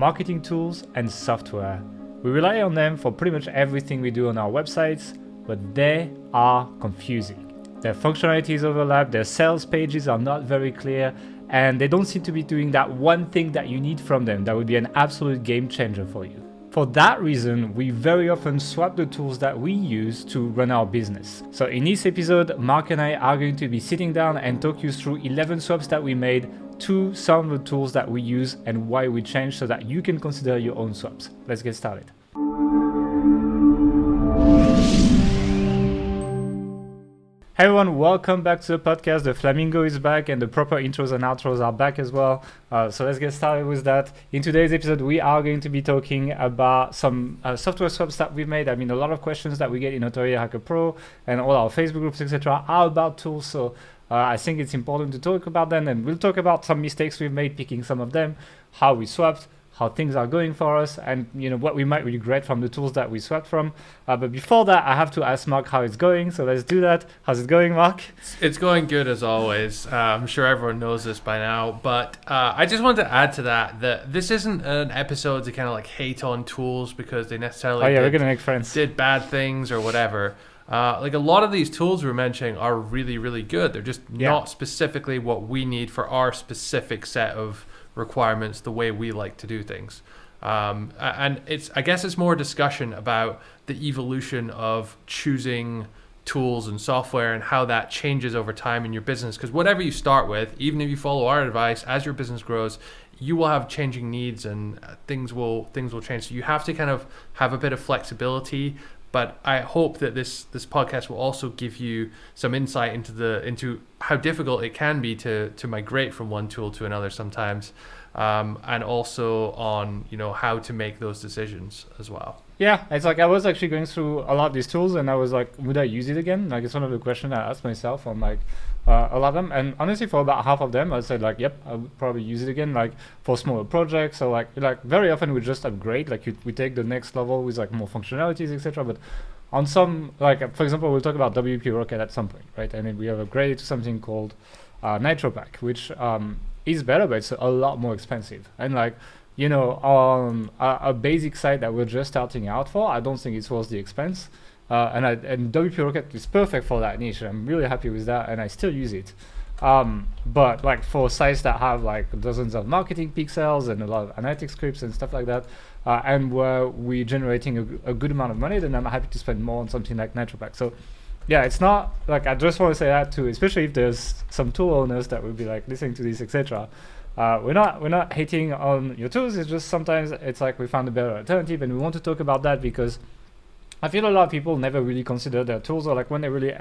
marketing tools and software. We rely on them for pretty much everything we do on our websites, but they are confusing. Their functionalities overlap, their sales pages are not very clear, and they don't seem to be doing that one thing that you need from them that would be an absolute game changer for you. For that reason, we very often swap the tools that we use to run our business. So in this episode, Mark and I are going to be sitting down and talk you through 11 swaps that we made to some of the tools that we use and why we changed so that you can consider your own swaps. Let's get started. Hey everyone, welcome back to the podcast. The flamingo is back and the proper intros and outros are back as well. So let's get started with that. In today's episode, we are going to be talking about some software swaps that we made. I mean, a lot of questions that we get in Authority Hacker Pro and all our Facebook groups, etc. are about tools. So I think it's important to talk about them, and we'll talk about some mistakes we've made picking some of them, how we swapped, how things are going for us, and what we might regret from the tools that we swapped from. But before that, I have to ask Mark how it's going. So let's do that. How's it going, Mark? It's going good as always. I'm sure everyone knows this by now, but I just wanted to add to that this isn't an episode to kind of like hate on tools because they necessarily we're gonna make friends. Did bad things or whatever. Like a lot of these tools we're mentioning are really, really good. They're just not specifically what we need for our specific set of requirements, the way we like to do things. And I guess it's more a discussion about the evolution of choosing tools and software and how that changes over time in your business. Because whatever you start with, even if you follow our advice, as your business grows, you will have changing needs and things will change. So you have to kind of have a bit of flexibility. But I hope that this podcast will also give you some insight into how difficult it can be to migrate from one tool to another sometimes, and also on how to make those decisions as well. Yeah, it's like I was actually going through a lot of these tools, and I was like, would I use it again? Like, it's one of the questions I asked myself on like a lot of them, and honestly, for about half of them, I said like, yep, I would probably use it again, like for smaller projects. So like very often we just upgrade, like we take the next level with like more functionalities, etc. But on some, like for example, we'll talk about WP Rocket at some point, right? And then we have upgraded to something called Nitro Pack, which is better, but it's a lot more expensive. And like on a basic site that we're just starting out for, I don't think it's worth the expense. And WP Rocket is perfect for that niche. I'm really happy with that, and I still use it. But like for sites that have like dozens of marketing pixels and a lot of analytics scripts and stuff like that, and where we're generating a good amount of money, then I'm happy to spend more on something like NitroPack. So yeah, it's not like, I just want to say that too, especially if there's some tool owners that will be like listening to this, etc. We're not hating on your tools. It's just sometimes it's like we found a better alternative, and we want to talk about that because I feel a lot of people never really consider their tools, or like when they really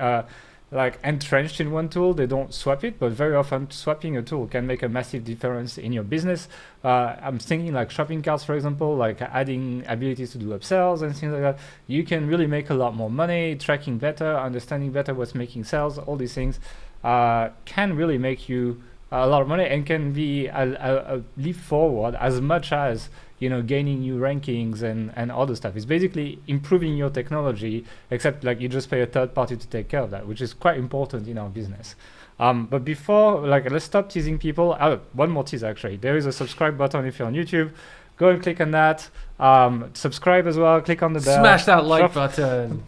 like entrenched in one tool, they don't swap it. But very often swapping a tool can make a massive difference in your business. I'm thinking like shopping carts, for example, like adding abilities to do upsells and things like that. You can really make a lot more money, tracking better, understanding better what's making sales. All these things can really make you a lot of money and can be a leap forward as much as gaining new rankings and other stuff. It's basically improving your technology, except like you just pay a third party to take care of that, which is quite important in our business. But before, like, let's stop teasing people. One more tease actually. There is a subscribe button if you're on YouTube. Go and click on that. Subscribe as well. Click on the bell. Smash that like button.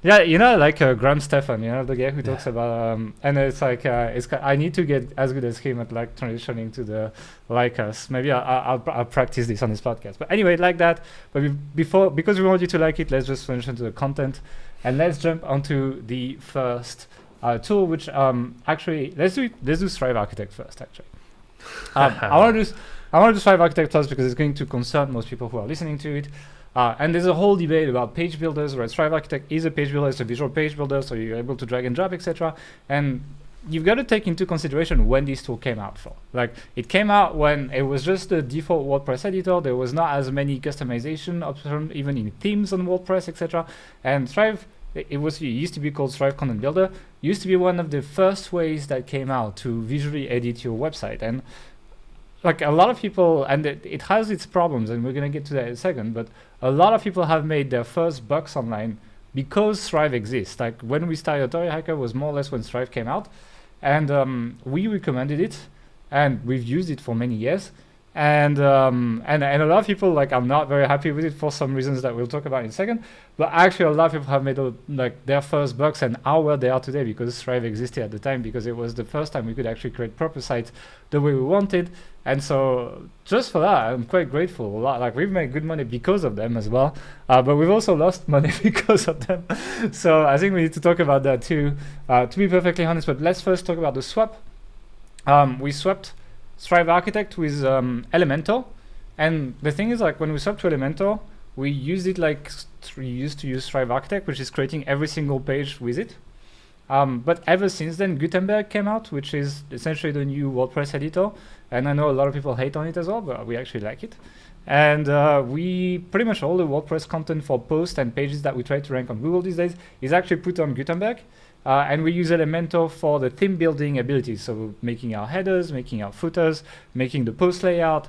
Yeah, like Graham Stephan, the guy who talks about, and it's like, I need to get as good as him at like transitioning to the like us. Maybe I'll practice this on this podcast. But anyway, like that. But because we want you to like it, let's just transition to the content, and let's jump onto the first tool, which actually let's do Thrive Architect first. Actually, I want to do Thrive Architect first because it's going to concern most people who are listening to it. And there's a whole debate about page builders, where Thrive Architect is a page builder, it's a visual page builder, so you're able to drag and drop, etc. And you've got to take into consideration when this tool came out for. Like, it came out when it was just the default WordPress editor. There was not as many customization options, even in themes on WordPress, etc. And Thrive, it used to be called Thrive Content Builder, used to be one of the first ways that came out to visually edit your website. And like a lot of people, and it has its problems, and we're going to get to that in a second, but a lot of people have made their first bucks online because Thrive exists. Like when we started Authority Hacker was more or less when Thrive came out, and we recommended it, and we've used it for many years. and a lot of people like are not very happy with it for some reasons that we'll talk about in a second. But actually, a lot of people have made like their first bucks and are where they are today because Strive existed at the time, because it was the first time we could actually create proper sites the way we wanted. And so just for that, I'm quite grateful a lot. Like we've made good money because of them as well, but we've also lost money because of them. So I think we need to talk about that too, to be perfectly honest. But let's first talk about the swap. We swapped Strive Architect with Elementor, and the thing is, like when we swapped to Elementor, we used it like we used to use Strive Architect, which is creating every single page with it. But ever since then, Gutenberg came out, which is essentially the new WordPress editor. And I know a lot of people hate on it as well, but we actually like it. And we pretty much all the WordPress content for posts and pages that we try to rank on Google these days is actually put on Gutenberg. And we use Elementor for the theme building abilities. So making our headers, making our footers, making the post layout.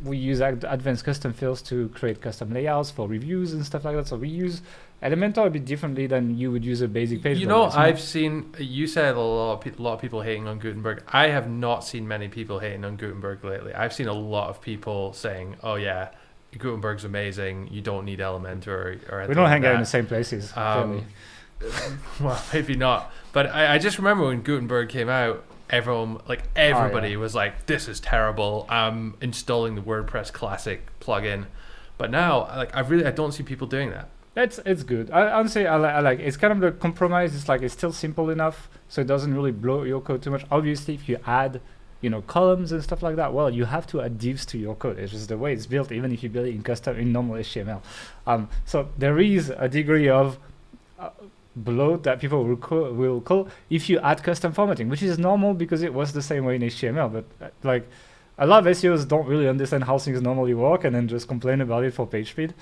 We use advanced custom fields to create custom layouts for reviews and stuff like that. So we use Elementor a bit differently than you would use a basic page. You know, I've seen, you said a lot of people hating on Gutenberg. I have not seen many people hating on Gutenberg lately. I've seen a lot of people saying, oh yeah, Gutenberg's amazing, you don't need Elementor or anything. We don't hang out in the same places. Well, maybe not. But I just remember when Gutenberg came out, everybody was like, this is terrible. I'm installing the WordPress Classic plugin. But now, I don't see people doing that. It's good. Honestly, I like it's kind of the compromise. It's like it's still simple enough, so it doesn't really blow your code too much. Obviously, if you add, columns and stuff like that, well, you have to add divs to your code. It's just the way it's built, even if you build it in normal HTML. So there is a degree of bloat that people will call if you add custom formatting, which is normal because it was the same way in HTML. But like a lot of SEOs don't really understand how things normally work and then just complain about it for page speed.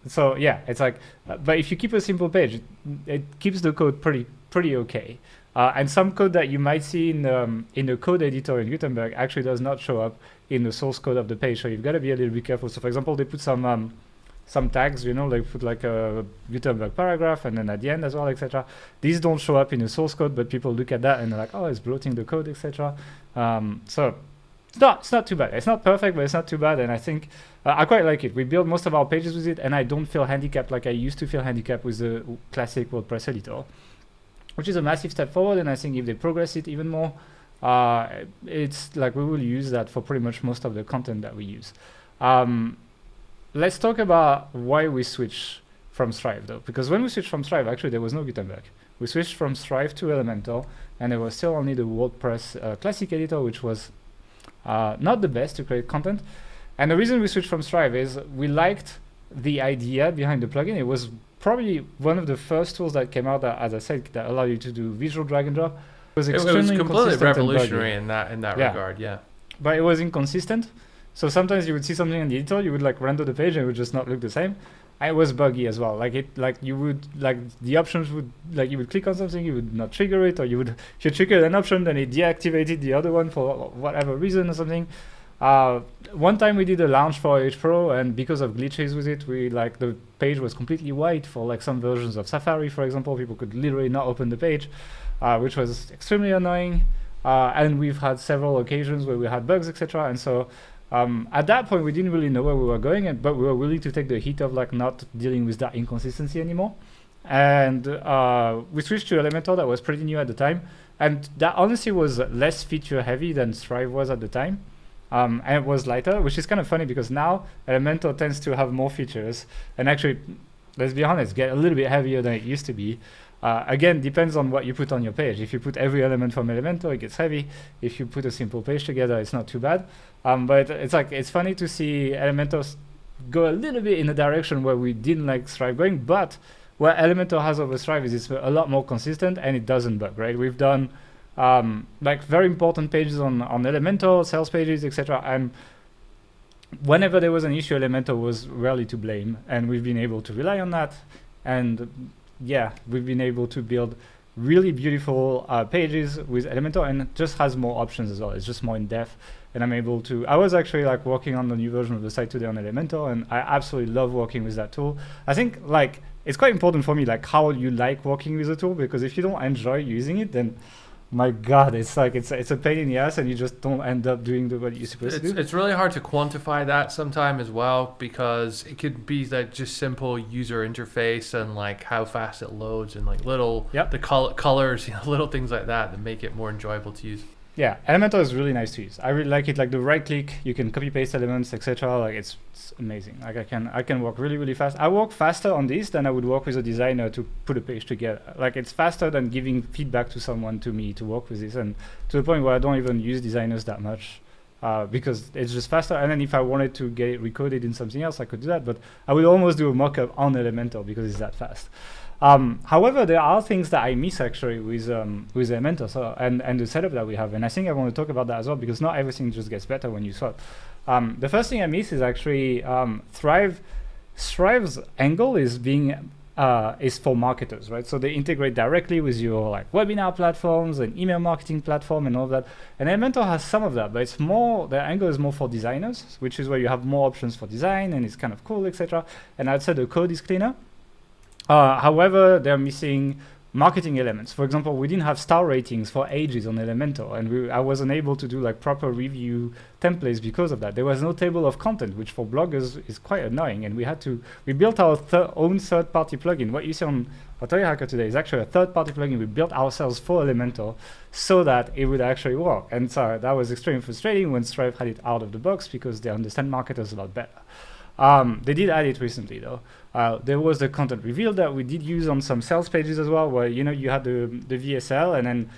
So yeah, it's like, but if you keep a simple page, it keeps the code pretty okay. And some code that you might see in the code editor in Gutenberg actually does not show up in the source code of the page. So you've got to be a little bit careful. So for example, they put some tags, they put like a Gutenberg paragraph and then at the end as well, etc. These don't show up in the source code, but people look at that and they're like, oh, it's bloating the code, etc. So it's not too bad. It's not perfect, but it's not too bad. And I think I quite like it. We build most of our pages with it, and I don't feel handicapped like I used to feel handicapped with the classic WordPress editor, which is a massive step forward. And I think if they progress it even more, it's like we will use that for pretty much most of the content that we use. Let's talk about why we switch from Strive though, because when we switched from Strive, actually there was no Gutenberg. We switched from Strive to Elementor, and there was still only the WordPress classic editor, which was not the best to create content. And the reason we switched from Strive is we liked the idea behind the plugin. It was probably one of the first tools that came out that, as I said, that allowed you to do visual drag and drop. It was completely revolutionary in that regard, yeah. But it was inconsistent. So sometimes you would see something in the editor, you would like render the page and it would just not look the same. And it was buggy as well. You would the options would you would click on something, you would not trigger it, or if you triggered an option, then it deactivated the other one for whatever reason or something. One time we did a launch for Edge Pro, and because of glitches with it, the page was completely white for some versions of Safari, for example. People could literally not open the page, which was extremely annoying. And we've had several occasions where we had bugs, etc. And so at that point, we didn't really know where we were going, but we were willing to take the hit of not dealing with that inconsistency anymore. And we switched to Elementor. That was pretty new at the time, and that honestly was less feature heavy than Strive was at the time. And it was lighter, which is kind of funny because now Elementor tends to have more features and actually, let's be honest, get a little bit heavier than it used to be. Again, depends on what you put on your page. If you put every element from Elementor, it gets heavy. If you put a simple page together, it's not too bad. But it's funny to see Elementor go a little bit in a direction where we didn't like Strive going, but what Elementor has over Strive is it's a lot more consistent and it doesn't bug, right? We've done very important pages on Elementor, sales pages, etc. And whenever there was an issue, Elementor was rarely to blame, and we've been able to rely on that. And yeah, we've been able to build really beautiful pages with Elementor, and it just has more options as well. It's just more in depth, and I'm able to. I was actually working on the new version of the site today on Elementor, and I absolutely love working with that tool. I think it's quite important for me how you like working with a tool, because if you don't enjoy using it, then my God, it's like it's a pain in the ass, and you just don't end up doing what you're supposed to do. It's really hard to quantify that sometime as well, because it could be like just simple user interface and like how fast it loads and like little the colors, little things like that make it more enjoyable to use. Yeah, Elementor is really nice to use. I really like it. Like the right click, you can copy paste elements, etc. Like it's amazing. Like I can work really fast. I work faster on this than I would work with a designer to put a page together. Like it's faster than giving feedback to someone to me to work with this, and to the point where I don't even use designers that much because it's just faster. And then if I wanted to get it recoded in something else, I could do that. But I would almost do a mockup on Elementor because it's that fast. However, there are things that I miss actually with Elementor, so and the setup that we have, and I think I want to talk about that as well, because not everything just gets better when you swap. The first thing I miss is actually Thrive's angle is being is for marketers, right? So they integrate directly with your like webinar platforms and email marketing platform and all that. And Elementor has some of that, but it's more, the angle is more for designers, which is where you have more options for design and it's kind of cool, etc. And I'd say the code is cleaner. However, they're missing marketing elements. For example, we didn't have star ratings for ages on Elementor, and I wasn't able to do like proper review templates because of that. There was no table of content, which for bloggers is quite annoying, and we built our own third-party plugin. What you see on Authority Hacker today is actually a third-party plugin we built ourselves for Elementor so that it would actually work. And so that was extremely frustrating when Stripe had it out of the box because they understand marketers a lot better. They did add it recently though. There was the content reveal that we did use on some sales pages as well, where you had the VSL, and then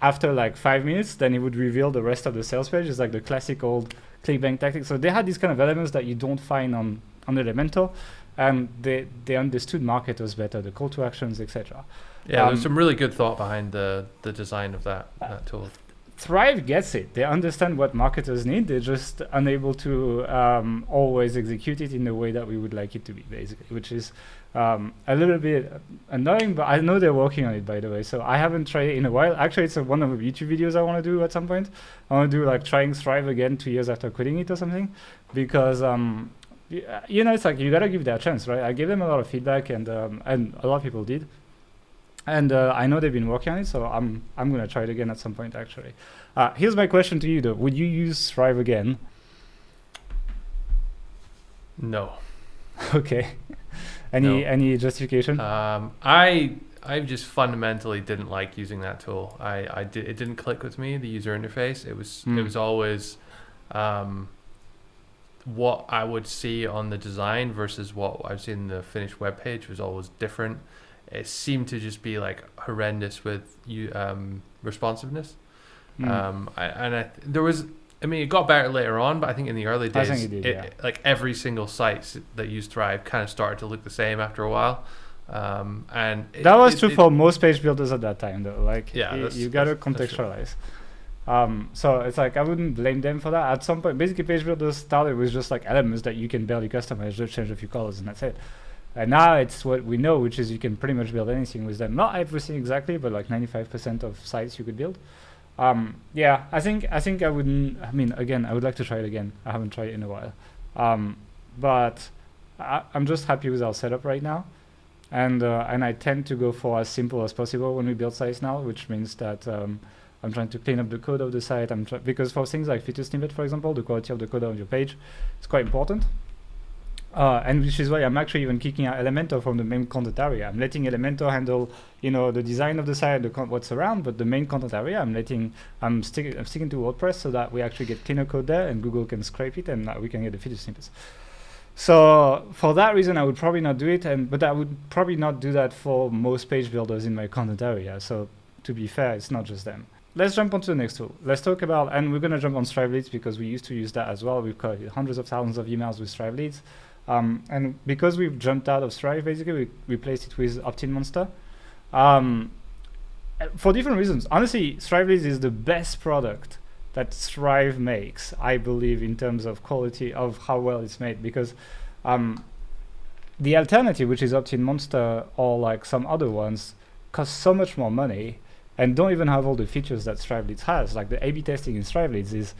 after like 5 minutes, then it would reveal the rest of the sales page. It's like the classic old clickbank tactic. So they had these kind of elements that you don't find on Elementor, and they understood marketers better, the call to actions, etc. Yeah, there's some really good thought behind the design of that tool. Thrive gets it. They understand what marketers need. They're just unable to always execute it in the way that we would like it to be, basically, which is a little bit annoying, but I know they're working on it, by the way. So I haven't tried it in a while. Actually, it's one of the YouTube videos I want to do at some point. I want to do like trying Thrive again 2 years after quitting it or something, because it's like you got to give that a chance, right? I gave them a lot of feedback, and a lot of people did. And I know they've been working on it, so I'm going to try it again at some point, actually. Here's my question to you, though. Would you use Thrive again? No. Okay. Any justification? I just fundamentally didn't like using that tool. It didn't click with me, the user interface. It was always what I would see on the design versus what I've seen in the finished web page was always different. It seemed to just be like horrendous with responsiveness. It got better later on, but I think in the early days, like every single site that used Thrive kind of started to look the same after a while. And that was true for most page builders at that time, though. Like, you got to contextualize. So it's like I wouldn't blame them for that. At some point, basically, page builders started with just like elements that you can barely customize, just change a few colors, and that's it. And now it's what we know, which is you can pretty much build anything with them. Not everything exactly, but like 95% of sites you could build. I think I wouldn't. I mean, again, I would like to try it again. I haven't tried it in a while, but I'm just happy with our setup right now, and I tend to go for as simple as possible when we build sites now, which means that I'm trying to clean up the code of the site. Because for things like feature snippet, for example, the quality of the code on your page is quite important. And which is why I'm actually even kicking out Elementor from the main content area. I'm letting Elementor handle, the design of the site, what's around, but the main content area, I'm sticking to WordPress so that we actually get cleaner code there, and Google can scrape it, and we can get the feature snippets. So for that reason, I would probably not do it, but I would probably not do that for most page builders in my content area. So to be fair, it's not just them. Let's jump onto the next tool. Let's talk about, and we're going to jump on Thrive Leads because we used to use that as well. We've got hundreds of thousands of emails with Thrive Leads. And because we've jumped out of Thrive, basically, we replaced it with Opt-in Monster. For different reasons. Honestly, Thrive Leads is the best product that Thrive makes, I believe, in terms of quality of how well it's made. Because the alternative, which is Opt-in Monster or like some other ones, cost so much more money and don't even have all the features that Thrive Leads has. Like the A/B testing in Thrive Leads is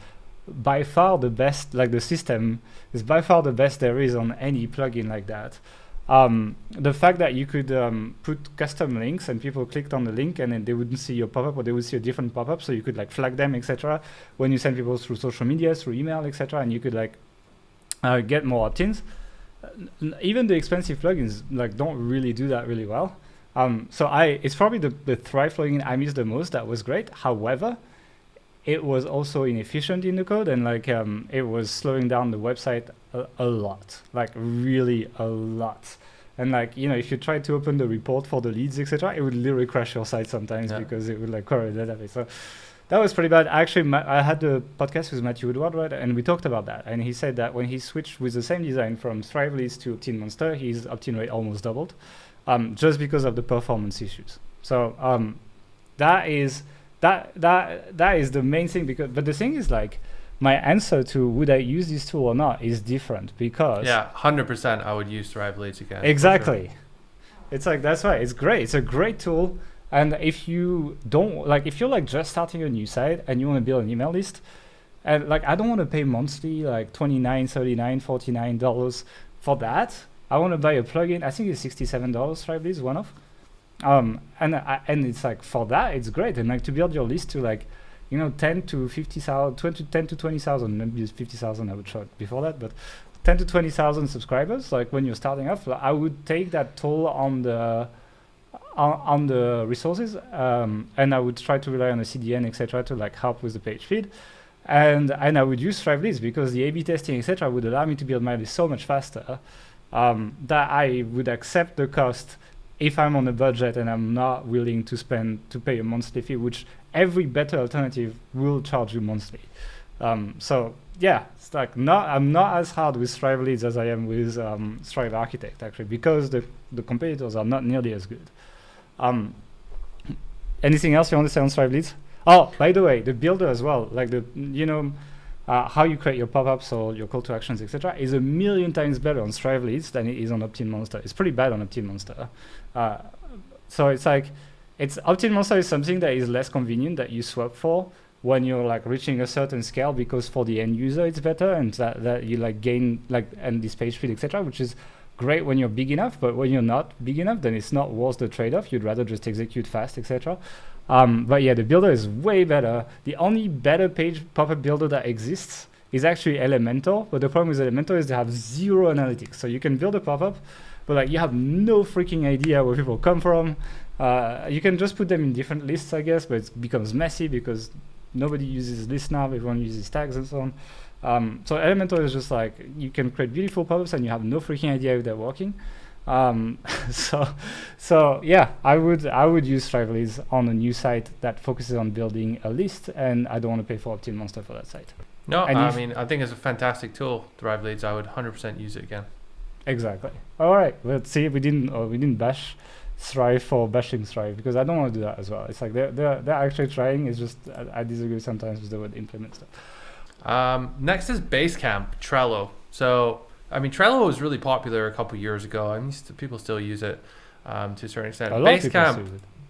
by far the best, like the system is by far the best there is on any plugin like that. The fact that you could put custom links and people clicked on the link and then they wouldn't see your pop-up, or they would see a different pop-up, so you could like flag them, etc. when you send people through social media, through email, etc. and you could like get more opt-ins. Even the expensive plugins like don't really do that really well. So it's probably the Thrive plugin I miss the most. That was great. However, it was also inefficient in the code, and like it was slowing down the website a lot, like really a lot. And like, you know, if you try to open the report for the leads, etc., it would literally crash your site sometimes because it would like query the database. So that was pretty bad. Actually, I had the podcast with Matthew Woodward, right? And we talked about that. And he said that when he switched with the same design from Thrive Leads to Opt-in Monster, his opt-in rate almost doubled, just because of the performance issues. So that is the main thing. But the thing is, like, my answer to would I use this tool or not is different, because 100% I would use Thrive Leads again. Exactly. Sure. It's like, that's right. It's great. It's a great tool. And if you don't like, if you're like just starting a new site and you want to build an email list, and like, I don't want to pay monthly like $29, $39, $49 for that. I want to buy a plugin. I think it's $67. Thrive Leads one-off. And it's like, for that, it's great. And like, to build your list to like, you know, 10 to 50,000, 10 to 20,000, maybe it's 50,000. I would try before that, but 10 to 20,000 subscribers. Like when you're starting off, I would take that toll on the resources, and I would try to rely on a CDN, etc., to like help with the page feed, and I would use Thrive Leads because the A/B testing, etc., would allow me to build my list so much faster that I would accept the cost if I'm on a budget and I'm not willing to pay a monthly fee, which every better alternative will charge you monthly. So yeah, it's like I'm not as hard with Thrive Leads as I am with Thrive Architect, actually, because the competitors are not nearly as good. Anything else you want to say on Thrive Leads? Oh, by the way, the builder as well, like how you create your pop-ups or your call to actions, etc., is 1,000,000 times better on Thrive Leads than it is on Opt-in Monster. It's pretty bad on Opt-in Monster. So it's like, Opt-in Monster is something that is less convenient that you swap for when you're like reaching a certain scale, because for the end user it's better, and that you like gain like and this page speed, etc., which is great when you're big enough, but when you're not big enough, then it's not worth the trade-off. You'd rather just execute fast, etc. But yeah, the builder is way better. The only better page pop-up builder that exists is actually Elementor, but the problem with Elementor is they have zero analytics. So you can build a pop-up, but like you have no freaking idea where people come from. You can just put them in different lists, I guess, but it becomes messy because nobody uses lists now. Everyone uses tags and so on. So Elementor is just like, you can create beautiful pop-ups and you have no freaking idea if they're working. So yeah, I would use Thrive Leads on a new site that focuses on building a list, and I don't want to pay for Opt-in Monster for that site. No, I mean, I think it's a fantastic tool, Thrive Leads. I would 100% use it again. Exactly. All right, let's see. We didn't bash Thrive for bashing Thrive, because I don't want to do that as well. It's like they're actually trying. It's just I disagree sometimes with the word implement stuff. Next is Basecamp, Trello. So, I mean, Trello was really popular a couple years ago. I mean, people still use it to a certain extent.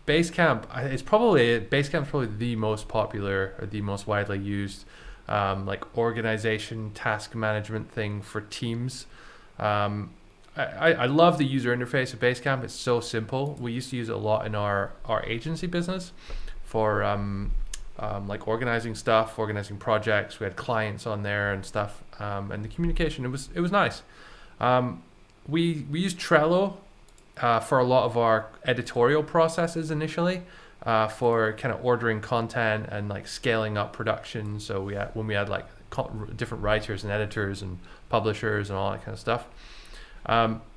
Basecamp's probably the most popular or the most widely used like organization task management thing for teams. I love the user interface of Basecamp. It's so simple. We used to use it a lot in our agency business for like organizing stuff, organizing projects. We had clients on there and stuff, and the communication, it was nice. We used Trello for a lot of our editorial processes initially, for kind of ordering content and like scaling up production. So when we had like different writers and editors and publishers and all that kind of stuff.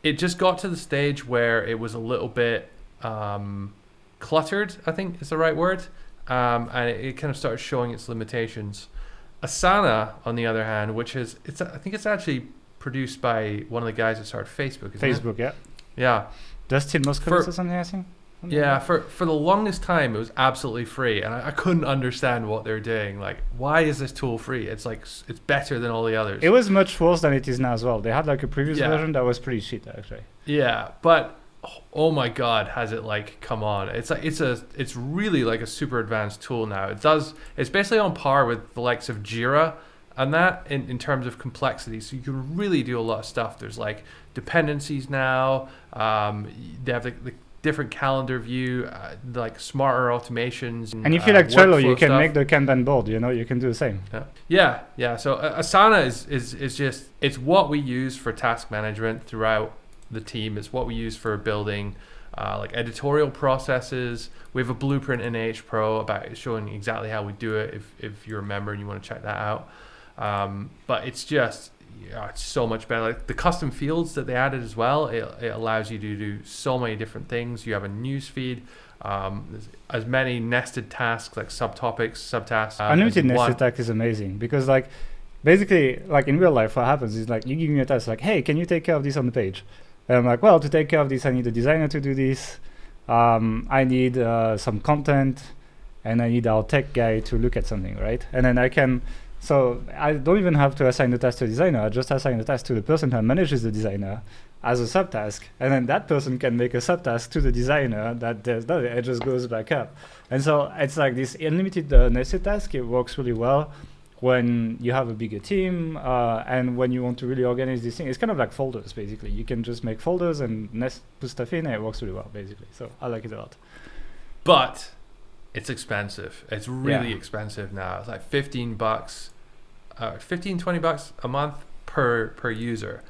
It just got to the stage where it was a little bit cluttered, I think is the right word. And it kind of started showing its limitations. Asana, on the other hand, I think it's actually produced by one of the guys that started Facebook. Facebook, yeah. Yeah. Dustin Moskovitz or something, I think. Yeah, for the longest time, it was absolutely free, and I couldn't understand what they're doing. Like, why is this tool free? It's like, it's better than all the others. It was much worse than it is now as well. They had like a previous version that was pretty shit, actually. Yeah, but oh my god, has it like come on? It's really like a super advanced tool now. It's basically on par with the likes of Jira And that in terms of complexity, so you can really do a lot of stuff. There's like dependencies now. They have the different calendar view, like smarter automations. And if you like Trello, you can stuff. make the Kanban board, you can do the same. Yeah. So Asana is just, it's what we use for task management throughout the team. It's what we use for building like editorial processes. We have a blueprint in AH Pro about showing exactly how we do it if you're a member and you want to check that out. But it's just, it's so much better. Like the custom fields that they added as well, it allows you to do so many different things. You have a news feed, there's as many nested tasks, like subtopics, subtasks. Unlimited nested task is amazing because like basically like in real life what happens is like you give me a task like, hey, can you take care of this on the page? And I'm like, well, to take care of this I need a designer to do this. I need some content and I need our tech guy to look at something, right? And then so I don't even have to assign the task to a designer. I just assign the task to the person who manages the designer as a subtask. And then that person can make a subtask to the designer that does that. It just goes back up. And so it's like this unlimited nested task. It works really well when you have a bigger team and when you want to really organize this thing. It's kind of like folders, basically. You can just make folders and put stuff in and it works really well, basically. So I like it a lot. But it's expensive. It's really expensive now. It's like $15, $20 a month per user.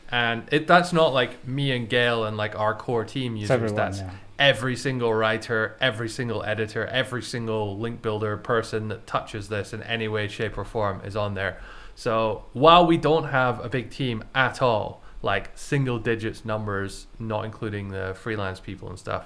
And that's not like me and Gail and like our core team users. Everyone, that's every single writer, every single editor, every single link builder person that touches this in any way, shape or form is on there. So while we don't have a big team at all, like single digits numbers, not including the freelance people and stuff,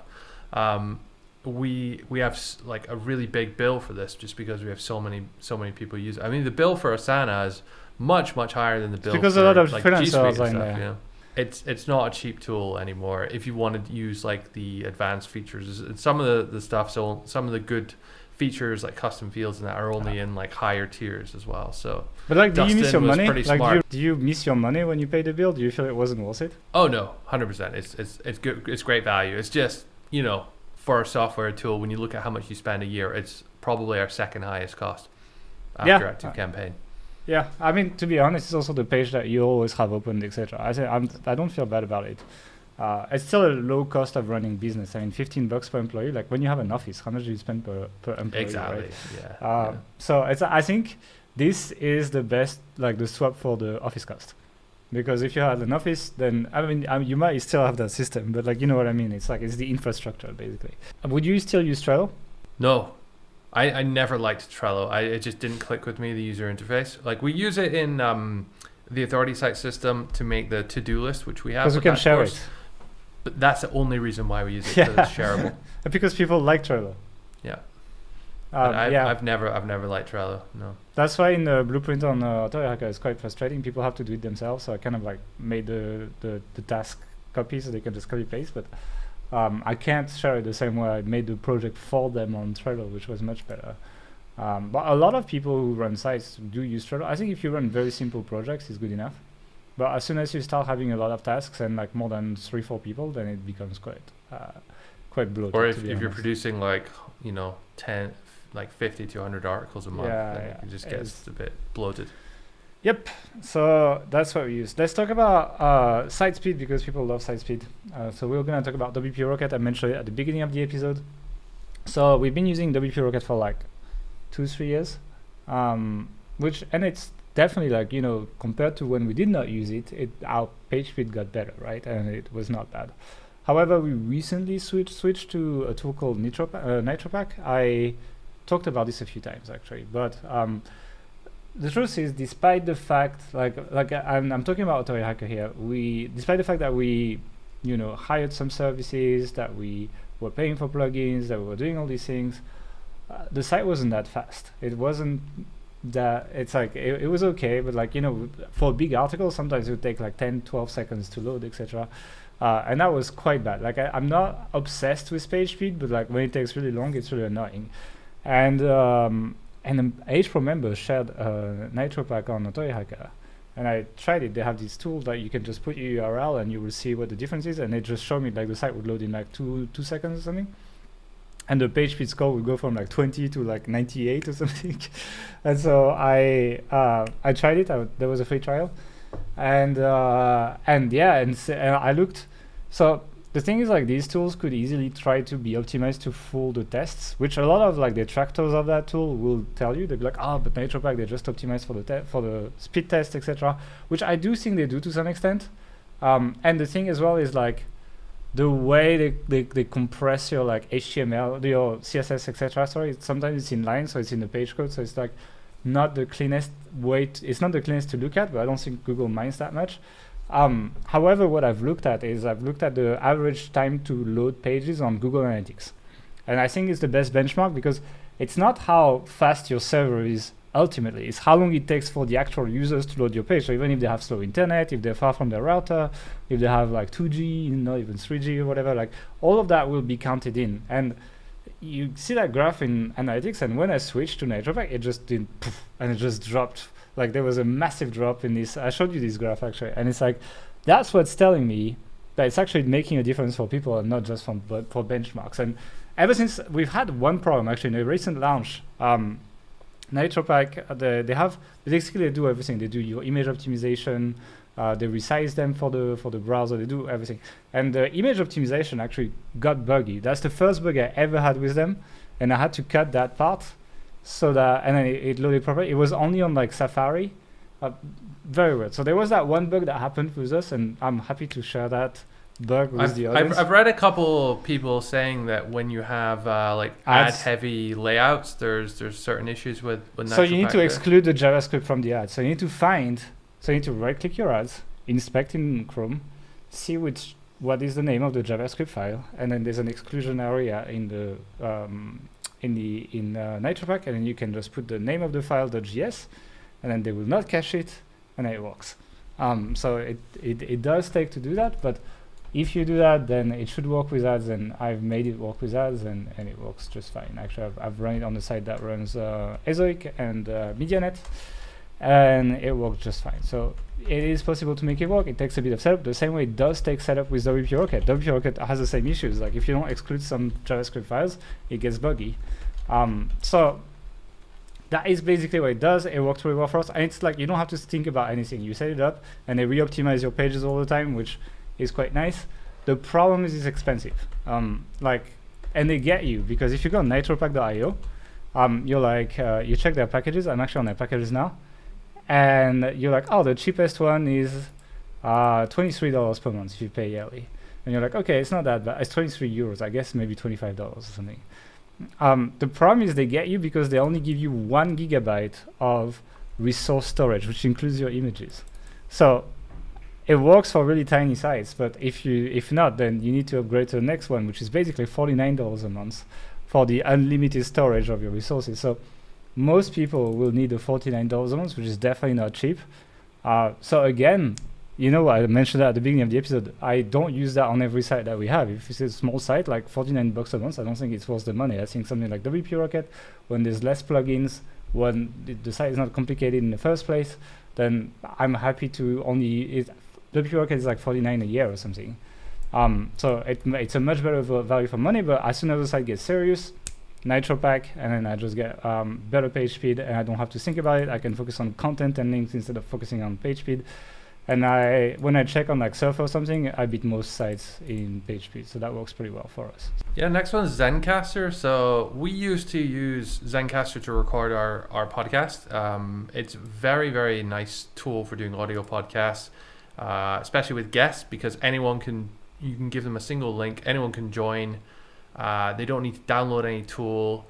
we have like a really big bill for this just because we have so many people use it. I mean, the bill for Asana is much higher than the bill because for a lot of like freelancers G Suite are in stuff. It's not a cheap tool anymore if you want to use like the advanced features. Some of the stuff, so some of the good features like custom fields and that are only in like higher tiers as well. So but like, do you miss your money? Like, do you miss your money when you pay the bill? Do you feel it wasn't worth it? Oh no, 100%. It's good. It's great value. It's just, for a software tool, when you look at how much you spend a year, it's probably our second highest cost after ActiveCampaign. Yeah, I mean, to be honest, it's also the page that you always have opened, etc. I don't feel bad about it. It's still a low cost of running business. I mean, $15 per employee. Like when you have an office, how much do you spend per employee? Exactly. Right? Yeah. So I think this is the best, like the swap for the office cost. Because if you had an office, then I mean you might still have that system, but like, you know what I mean? It's like, it's the infrastructure basically. Would you still use Trello? No, I never liked Trello. It just didn't click with me, the user interface. Like we use it in the authority site system to make the to-do list, which we have. Because we can share it. But that's the only reason why we use it, because it's shareable. Because people like Trello. Yeah. I've never liked Trello. No. That's why in the blueprint on Authority Hacker it's quite frustrating. People have to do it themselves. So I kind of like made the task copy so they can just copy paste. But I can't share it the same way I made the project for them on Trello, which was much better. But a lot of people who run sites do use Trello. I think if you run very simple projects, it's good enough. But as soon as you start having a lot of tasks and like more than 3-4 people, then it becomes quite bloated. Or if you're producing like 10, like 50 to 100 articles a month, then it just gets a bit bloated. Yep. So that's what we use. Let's talk about site speed, because people love site speed. So we're going to talk about WP Rocket. I mentioned it at the beginning of the episode. So we've been using WP Rocket for like 2-3 years, and it's definitely like, compared to when we did not use it, our page speed got better, right? And it was not bad. However, we recently switched to a tool called NitroPack. I talked about this a few times actually, but the truth is, despite the fact, I'm talking about Authority Hacker here, despite the fact that we, hired some services, that we were paying for plugins, that we were doing all these things, the site wasn't that fast. It wasn't that, it's like, it was okay, but like, for a big article, sometimes it would take like 10-12 seconds to load, etc. And that was quite bad. Like I'm not obsessed with page speed, but like when it takes really long, it's really annoying. And an H Pro member shared NitroPack on Authority Hacker, and I tried it. They have this tool that you can just put your URL and you will see what the difference is, and it just showed me like the site would load in like two seconds or something. and the page speed score would go from like 20 to like 98 or something. And so I tried it. There was a free trial, and I looked. So the thing is, like, these tools could easily try to be optimized to fool the tests, which a lot of like detractors of that tool will tell you. They'll be like, but NaturePack, they just optimized for the speed test, etc. Which I do think they do to some extent. And the thing as well is like the way they compress your like HTML, your CSS, etc. Sorry, sometimes it's inline, so it's in the page code, so it's like not the cleanest way. It's not the cleanest to look at, but I don't think Google minds that much. However, what I've looked at the average time to load pages on Google Analytics. And I think it's the best benchmark because it's not how fast your server is ultimately, it's how long it takes for the actual users to load your page. So even if they have slow internet, if they're far from their router, if they have like 2G, not even 3G or whatever, like all of that will be counted in. And you see that graph in Analytics, and when I switched to NaturePack, it just did poof, and it just dropped. Like there was a massive drop in this. I showed you this graph actually, and it's like that's what's telling me that it's actually making a difference for people and not just for benchmarks. And ever since, we've had one problem actually in a recent launch. NaturePack, they basically do everything. They do your image optimization, they resize them for the browser, they do everything. And the image optimization actually got buggy. That's the first bug I ever had with them, and I had to cut that part. So that, and then it loaded properly. It was only on like Safari. Very weird. So there was that one bug that happened with us, and I'm happy to share that bug with the audience. I've read a couple people saying that when you have like ad-heavy layouts, there's certain issues with so you need to exclude the JavaScript from the ad. So you need to right-click your ads, inspect in Chrome, see what is the name of the JavaScript file, and then there's an exclusion area in the NaturePack, and then you can just put the name of the file .js, and then they will not cache it, and then it works. So it does take to do that, but if you do that, then it should work with ads, and I've made it work with ads, and it works just fine. Actually, I've run it on the site that runs Ezoic and MediaNet, and it works just fine. So it is possible to make it work. It takes a bit of setup, the same way it does take setup with WP Rocket. WP Rocket has the same issues. Like if you don't exclude some JavaScript files, it gets buggy. So that is basically what it does. It works really well for us, and it's like you don't have to think about anything. You set it up, and they re-optimize your pages all the time, which is quite nice. The problem is it's expensive. And they get you, because if you go on nitropack.io, you're like, you check their packages. I'm actually on their packages now. And you're like, the cheapest one is $23 per month if you pay yearly. And you're like, okay, it's not that bad. It's 23 euros, I guess maybe $25 or something. The problem is they get you because they only give you 1 gigabyte of resource storage, which includes your images. So it works for really tiny sites, but if not, then you need to upgrade to the next one, which is basically $49 a month for the unlimited storage of your resources. So most people will need the $49 a month, which is definitely not cheap. So again, I mentioned that at the beginning of the episode, I don't use that on every site that we have. If it's a small site, like $49 a month, I don't think it's worth the money. I think something like WP Rocket, when there's less plugins, when the site is not complicated in the first place, then I'm happy to WP Rocket is like $49 a year or something. So it's a much better value for money, but as soon as the site gets serious, NiturePack, and then I just get better page speed, and I don't have to think about it. I can focus on content and links instead of focusing on page speed. And when I check on like Surfer or something, I beat most sites in page speed, so that works pretty well for us. Yeah, next one is ZenCaster. So we used to use ZenCaster to record our podcast. It's a very, very nice tool for doing audio podcasts, especially with guests, because you can give them a single link, anyone can join. They don't need to download any tool.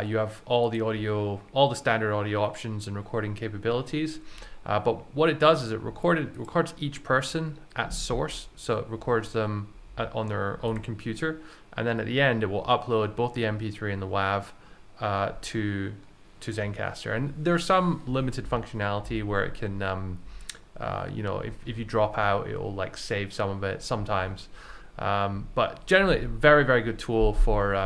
You have all the standard audio options and recording capabilities. But what it does is it records each person at source. So it records them on their own computer. And then at the end, it will upload both the MP3 and the WAV to ZenCaster. And there's some limited functionality where it can, if you drop out, it will like save some of it sometimes. But generally, a very, very good tool for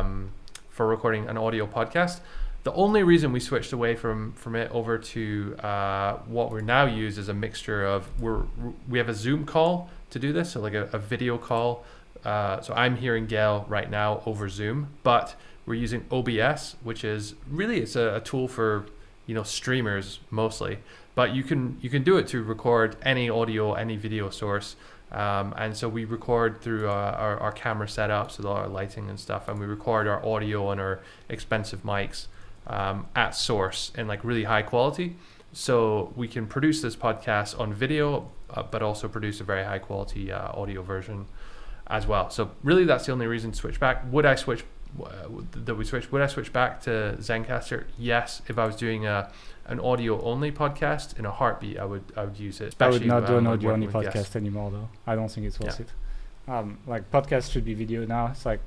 recording an audio podcast. The only reason we switched away from it over to what we now use is a mixture of we have a Zoom call to do this, so like a video call. So I'm hearing Gail right now over Zoom, but we're using OBS, which is really, it's a tool for, streamers mostly, but you can do it to record any audio, any video source. And so we record through our camera setups with all our lighting and stuff, and we record our audio and our expensive mics at source in like really high quality. So we can produce this podcast on video, but also produce a very high quality audio version as well. So really that's the only reason to switch back. Would I switch back to ZenCaster? Yes. If I was doing an audio only podcast, in a heartbeat I would use it. I would not do an audio only podcast anymore though. I don't think it's worth it. Like podcasts should be video now. It's like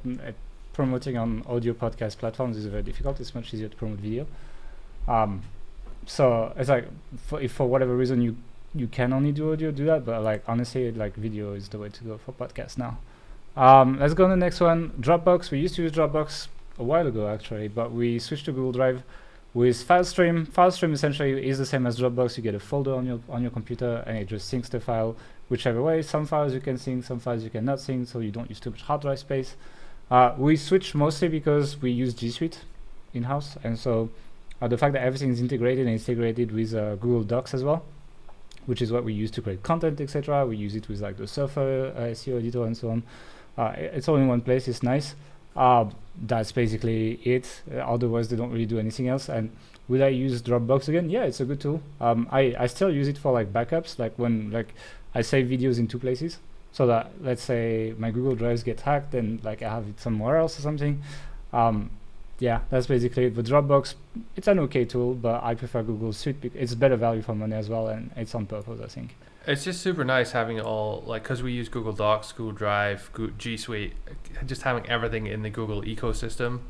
promoting on audio podcast platforms is very difficult. It's much easier to promote video. So it's like if for whatever reason you can only do audio, do that. But like honestly, like video is the way to go for podcasts now. Let's go on the next one. Dropbox. We used to use Dropbox a while ago actually, but we switched to Google Drive with FileStream. FileStream essentially is the same as Dropbox. You get a folder on your computer and it just syncs the file whichever way. Some files you can sync, some files you cannot sync, so you don't use too much hard drive space. We switched mostly because we use G Suite in-house, and so the fact that everything is integrated and integrated with Google Docs as well, which is what we use to create content, etc. We use it with like the Surfer SEO editor and so on. It's all in one place. It's nice. That's basically it. Otherwise, they don't really do anything else. And would I use Dropbox again? Yeah, it's a good tool. I still use it for like backups, like when like I save videos in two places, so that let's say my Google Drives get hacked and like I have it somewhere else or something. Yeah, that's basically it. The Dropbox, it's an okay tool, but I prefer Google Suite because it's better value for money as well, and it's on purpose, I think. It's just super nice having it all, like, because we use Google Docs, Google Drive, G Suite, just having everything in the Google ecosystem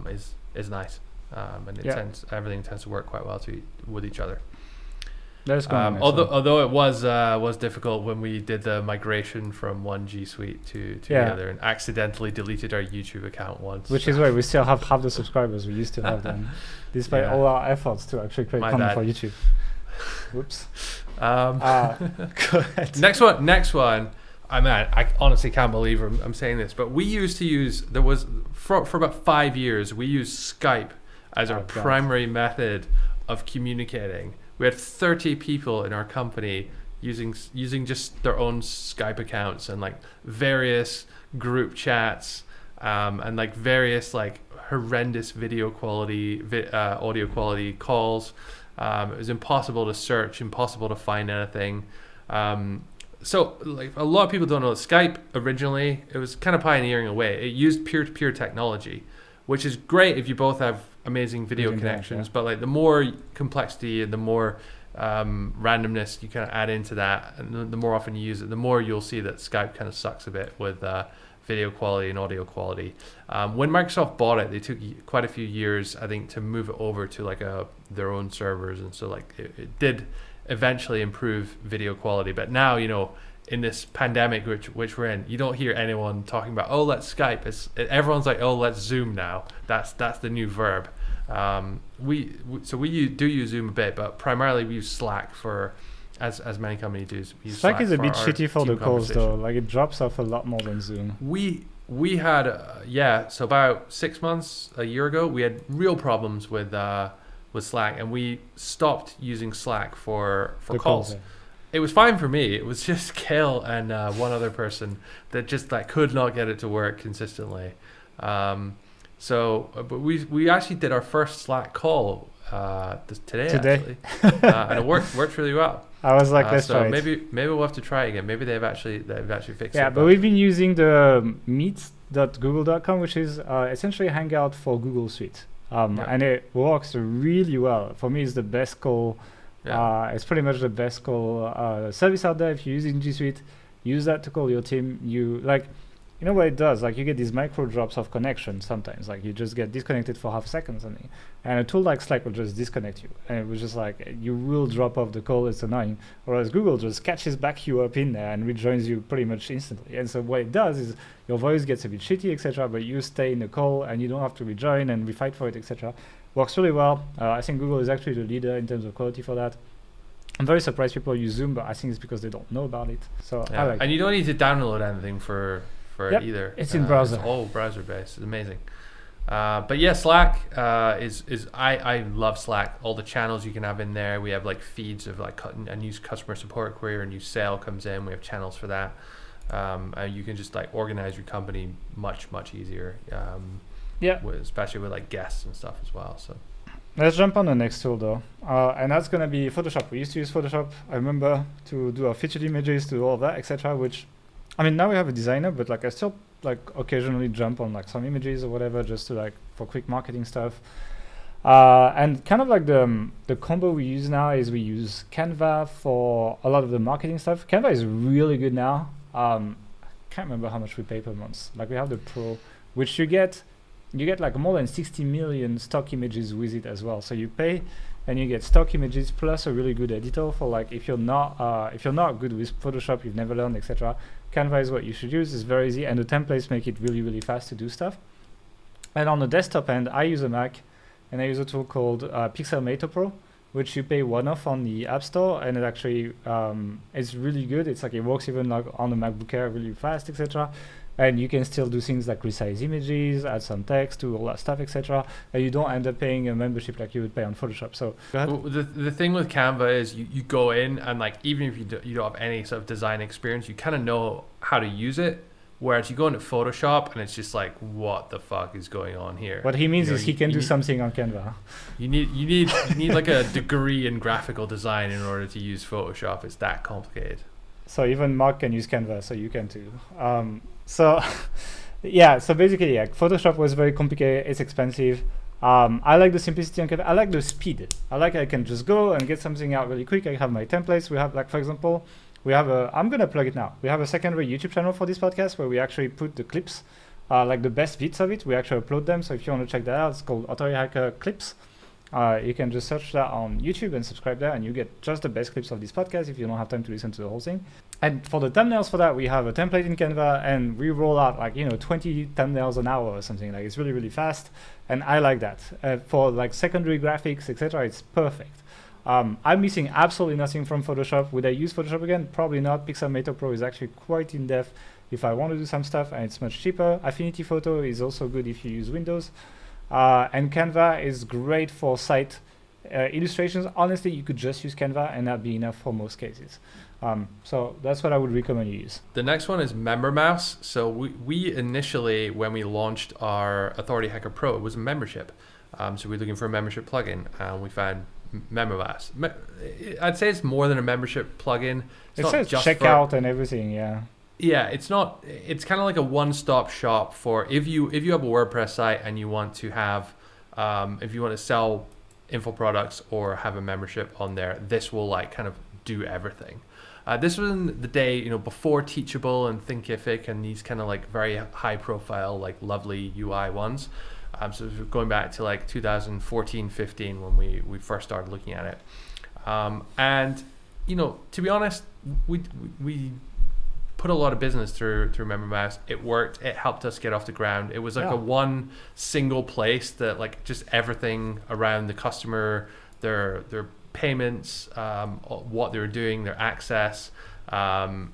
is nice, and everything tends to work quite well with each other. Although it was difficult when we did the migration from one G Suite to the other, and accidentally deleted our YouTube account once. Which is why we still have half the subscribers we used to have them, despite all our efforts to actually create content for YouTube. Whoops. Go ahead. Next one. I honestly can't believe I'm saying this, but we used to use, for about 5 years, we used Skype as our primary method of communicating. We had 30 people in our company using just their own Skype accounts and like various group chats, and like various like horrendous video quality, audio quality calls. It was impossible to search, impossible to find anything. So like a lot of people don't know that Skype originally, it was kind of pioneering a way. It used peer-to-peer technology, which is great if you both have amazing video connections, but like the more complexity and the more randomness you kind of add into that, and the more often you use it, the more you'll see that Skype kind of sucks a bit with video quality and audio quality. When Microsoft bought it, they took quite a few years, I think, to move it over to like their own servers, and so like it did eventually improve video quality. But now, in this pandemic which we're in, you don't hear anyone talking about, oh, let's Skype. Everyone's like, oh, let's Zoom now. That's the new verb. We do use Zoom a bit, but primarily we use Slack for, as many companies do. Slack is a bit shitty for the calls though. Like it drops off a lot more than Zoom. We had so about 6 months, a year ago, we had real problems with Slack, and we stopped using Slack for calls. It was fine for me. It was just Kale and one other person that just could not get it to work consistently. But we actually did our first Slack call today. Actually, and it worked really well. I was like, let's try it. Maybe we'll have to try it again. Maybe they've actually fixed it. Yeah, but we've been using the meet.google.com, which is essentially a Hangout for Google Suite. And it works really well. For me, it's the best call. It's pretty much the best call service out there. If you're using G Suite, use that to call your team. You know what it does? Like you get these micro drops of connection sometimes. Like you just get disconnected for half a second or something. And a tool like Slack will just disconnect you. And it was just like, you will drop off the call. It's annoying. Whereas Google just catches back you up in there and rejoins you pretty much instantly. And so what it does is your voice gets a bit shitty, etc. But you stay in the call and you don't have to rejoin and refight for it, etc. Works really well. I think Google is actually the leader in terms of quality for that. I'm very surprised people use Zoom, but I think it's because they don't know about it. So I like and you don't need to download anything for it either. It's in browser. It's all browser based. It's amazing. But yeah, Slack I love Slack. All the channels you can have in there. We have like feeds of like a new customer support query, a new sale comes in. We have channels for that. You can just like organize your company much easier. Especially with like guests and stuff as well. So let's jump on the next tool though, and that's gonna be Photoshop. We used to use Photoshop, I remember, to do our featured images, to do all that, etc. Which, I mean, now we have a designer, but like I still like occasionally jump on like some images or whatever, just to like for quick marketing stuff. And kind of like the combo we use now is we use Canva for a lot of the marketing stuff. Canva is really good now. Can't remember how much we pay per month. Like we have the Pro, which you get like more than 60 million stock images with it as well. So you pay and you get stock images plus a really good editor for like if you're not good with Photoshop, you've never learned, etc. Canva is what you should use. It's very easy, and the templates make it really fast to do stuff. And on the desktop end, I use a Mac, and I use a tool called Pixelmator Pro, which you pay one-off on the App Store, and it actually it's really good. It's like it works even like on the MacBook Air really fast, etc. And you can still do things like resize images, add some text, do all that stuff, etc. And you don't end up paying a membership like you would pay on Photoshop. So the thing with Canva is you go in and like even if you don't have any sort of design experience, you kind of know how to use it. Whereas you go into Photoshop and it's just like, what the fuck is going on here? What he means is he can do something on Canva. You need like a degree in graphical design in order to use Photoshop. It's that complicated. So even Mark can use Canva, so you can too. So yeah, so basically, yeah, Photoshop was very complicated. It's expensive. I like the simplicity on Canva. I like the speed. I can just go and get something out really quick. I have my templates. We have like, for example, we have I'm going to plug it now. We have a secondary YouTube channel for this podcast where we actually put the clips, like the best bits of it. We actually upload them. So if you want to check that out, it's called Authority Hacker Clips. You can just search that on YouTube and subscribe there, and you get just the best clips of this podcast if you don't have time to listen to the whole thing. And for the thumbnails for that, we have a template in Canva, and we roll out like 20 thumbnails an hour or something. Like it's really fast, and I like that. For like secondary graphics, etc., it's perfect. I'm missing absolutely nothing from Photoshop. Would I use Photoshop again? Probably not. Pixelmator Pro is actually quite in depth if I want to do some stuff, and it's much cheaper. Affinity Photo is also good if you use Windows. And Canva is great for site illustrations. Honestly, you could just use Canva and that'd be enough for most cases. So that's what I would recommend you use. The next one is Membermass. So we initially, when we launched our Authority Hacker Pro, it was a membership. So we're looking for a membership plugin, and we found Membermass. I'd say it's more than a membership plugin. It says checkout and everything, yeah. Yeah, it's not. It's kind of like a one-stop shop for if you have a WordPress site and you want to have, if you want to sell info products or have a membership on there, this will like kind of do everything. This was in the day, before Teachable and Thinkific and these kind of like very high-profile, like lovely UI ones. So going back to like 2014, 15 when we first started looking at it, and to be honest, we put a lot of business through Membermass. It worked. It helped us get off the ground. It was like a one single place that like just everything around the customer, their payments, what they were doing, their access, the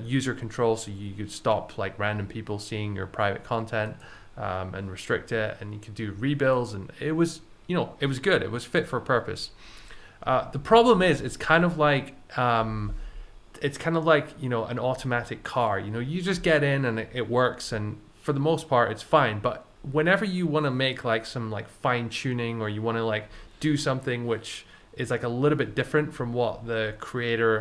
user control, so you could stop like random people seeing your private content and restrict it, and you could do rebuilds, and it was good. It was fit for purpose. The problem is it's kind of like an automatic car. You just get in and it works, and for the most part it's fine. But whenever you want to make like some like fine tuning, or you want to like do something which is like a little bit different from what the creator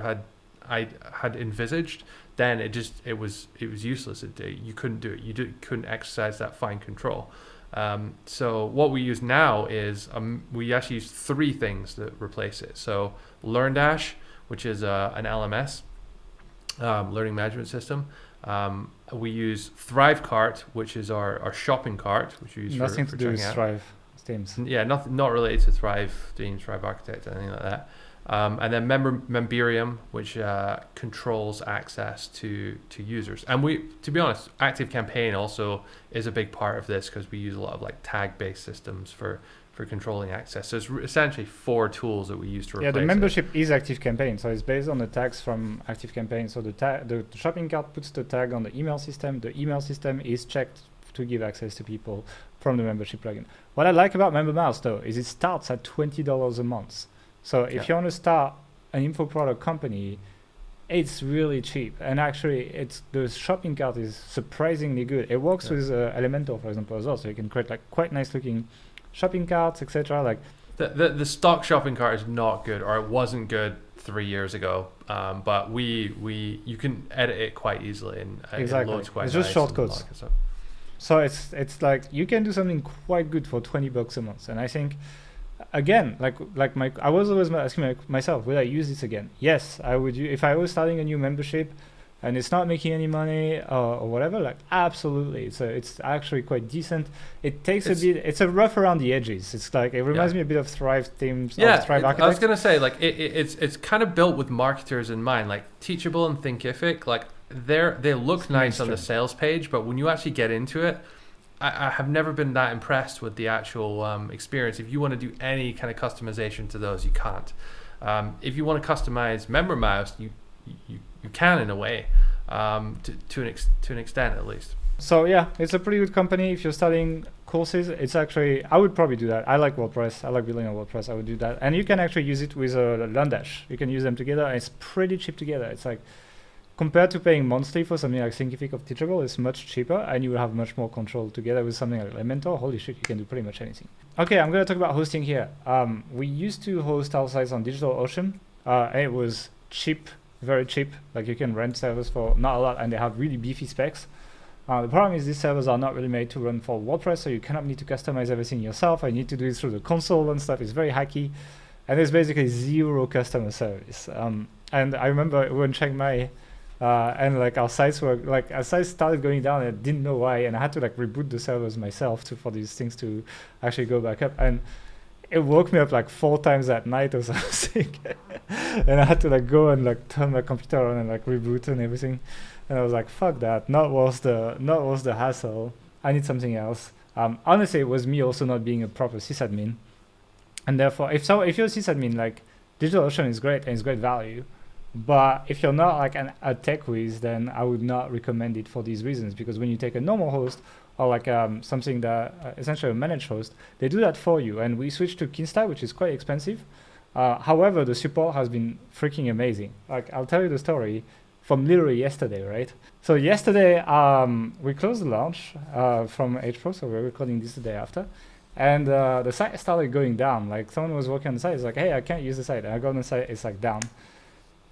had envisaged, then it was useless. You couldn't do it. You couldn't exercise that fine control. So what we use now is we actually use three things that replace it. So LearnDash, which is an LMS, learning management system. We use ThriveCart, which is our shopping cart, which we use nothing for to do with checking out. Thrive themes. Yeah, not related to Thrive themes, Thrive Architect, anything like that. And then Memberium, which controls access to users. And to be honest, ActiveCampaign also is a big part of this, because we use a lot of like tag-based systems for controlling access. So it's essentially four tools that we use to replace the membership is ActiveCampaign, so it's based on the tags from ActiveCampaign. So the shopping cart puts the tag on the email system. The email system is checked to give access to people from the membership plugin. What I like about Membermass though is it starts at $20 a month. So if you want to start an info product company, it's really cheap. And actually, the shopping cart is surprisingly good. It works with Elementor, for example, as well. So you can create like quite nice looking shopping carts, etc. Like the stock shopping cart is not good, or it wasn't good 3 years ago. But you can edit it quite easily, and it loads quite it's nice. Just shortcuts. So it's like you can do something quite good for $20 a month. And I think, again, I was always asking myself, would I use this again? Yes, I would. If I was starting a new membership and it's not making any money or whatever, like absolutely, it's actually quite decent. It takes it's a rough around the edges. It's like it reminds me a bit of Thrive themes. Yeah, Thrive I was gonna say like it's kind of built with marketers in mind, like teachable and thinkific. Like they look nice on the sales page, but when you actually get into it, I have never been that impressed with the actual experience. If you want to do any kind of customization to those, you can't. If you want to customize Membermass, you can in a way, to an extent at least. So yeah, it's a pretty good company. If you're studying courses, it's actually, I would probably do that. I like WordPress. I like building on WordPress. I would do that. And you can actually use it with Landash. You can use them together, and it's pretty cheap together. It's like, compared to paying monthly for something like Thinkific or Teachable, it's much cheaper, and you will have much more control together with something like Elementor. Holy shit, you can do pretty much anything. Okay, I'm going to talk about hosting here. We used to host our sites on DigitalOcean. It was cheap, very cheap. Like you can rent servers for not a lot, and they have really beefy specs. The problem is these servers are not really made to run for WordPress, so you cannot need to customize everything yourself. I need to do it through the console and stuff. It's very hacky, and there's basically zero customer service. And I remember when Chiang Mai, and like our sites started going down, and I didn't know why, and I had to like reboot the servers myself for these things to actually go back up, and it woke me up like 4 times at night or something. And I had to like go and like turn my computer on and like reboot and everything, and I was like, fuck that, not worth the hassle. I need something else. Honestly, it was me also not being a proper sysadmin, and therefore if you're a sysadmin, like DigitalOcean is great and it's great value. But if you're not like a tech whiz, then I would not recommend it for these reasons, because when you take a normal host or like something that essentially a managed host, they do that for you. And we switched to Kinta, which is quite expensive. However, the support has been freaking amazing. Like I'll tell you the story from literally yesterday, right? So yesterday we closed the launch from HPro, so we're recording this the day after. And the site started going down. Like someone was working on the site, it's like, hey, I can't use the site. And I go on the site, it's like down.